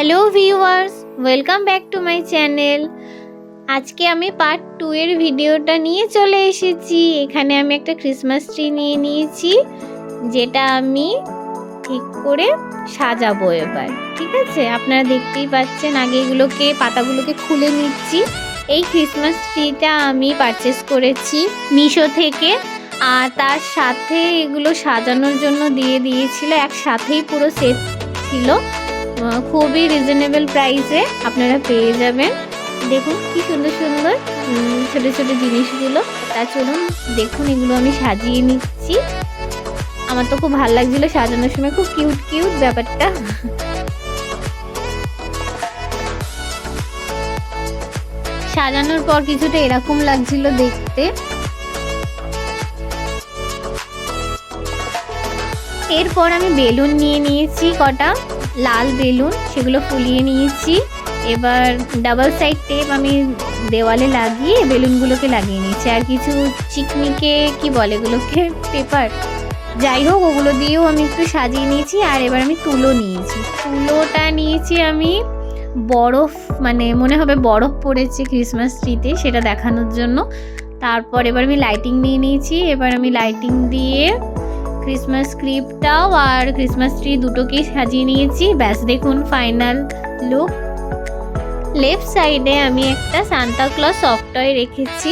Hello viewers, welcome back to my channel. আজকে আমি part 2 এর ভিডিওটা নিয়ে চলে এসেছি। এখানে আমি একটা ক্রিসমাস ট্রি নিয়ে নিয়েছি, যেটা আমি ঠিক করে সাজাবো এবার। ঠিক আছে, আপনারা দেখতেই পাচ্ছেন। আগে এগুলোকে পাতাগুলোকে খুলে নিচ্ছি। এই ক্রিসমাস ট্রিটা আমি পারচেস করেছি মিশো থেকে, আর তার সাথে এগুলো সাজানোর জন্য দিয়ে দিয়েছিল, একসাথেই পুরো সেট ছিল। খুবই রিজনেবল প্রাইসে আপনারা পেয়ে যাবেন। দেখুন কি সুন্দর সুন্দর ছোট ছোট জিনিসগুলো। তা চলুন দেখুন, এগুলো আমি সাজিয়ে নিচ্ছি। আমার তো খুব ভালো লাগছিল সাজানোর সময়, খুব কিউট কিউট ব্যাপারটা। সাজানোর পর কিছুটা এরকম লাগছিল দেখতে। এরপর আমি বেলুন নিয়ে নিয়েছি, কটা লাল বেলুন, সেগুলো ফুলিয়ে নিয়েছি। এবার ডাবল সাইড টেপ আমি দেওয়ালে লাগিয়ে বেলুনগুলোকে লাগিয়ে নিয়েছি। আর কিছু চিকমিকে কি বলে এগুলোকে, পেপার, যাই হোক ওগুলো দিয়েও আমি একটু সাজিয়ে নিয়েছি। আর এবার আমি তুলো নিয়েছি। তুলোটা নিয়েছি আমি বরফ, মানে মনে হবে বরফ পড়েছে ক্রিসমাস ট্রিতে, সেটা দেখানোর জন্য। তারপর এবার আমি লাইটিং নিয়ে নিয়েছি। এবার আমি লাইটিং দিয়ে ক্রিসমাস স্ক্রিপ্টটাও আর ক্রিসমাস ট্রি দুটোকেই সাজিয়ে নিয়েছি। ব্যাস দেখুন ফাইনাল লুক। লেফট সাইডে আমি একটা সান্তা ক্লজ সফট টয় রেখেছি।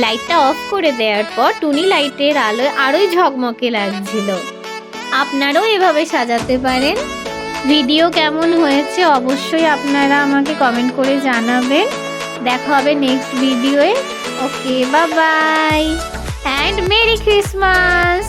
লাইটটা অফ করে দেওয়ার পর টুনি লাইটের আলোয় আরোই ঝকমকে লাগছিল। আপনারাও এভাবে সাজাতে পারেন। ভিডিও কেমন হয়েছে অবশ্যই আপনারা আমাকে কমেন্ট করে জানাবেন। দেখা হবে নেক্সট ভিডিওয়ে। Okay, bye bye and merry Christmas.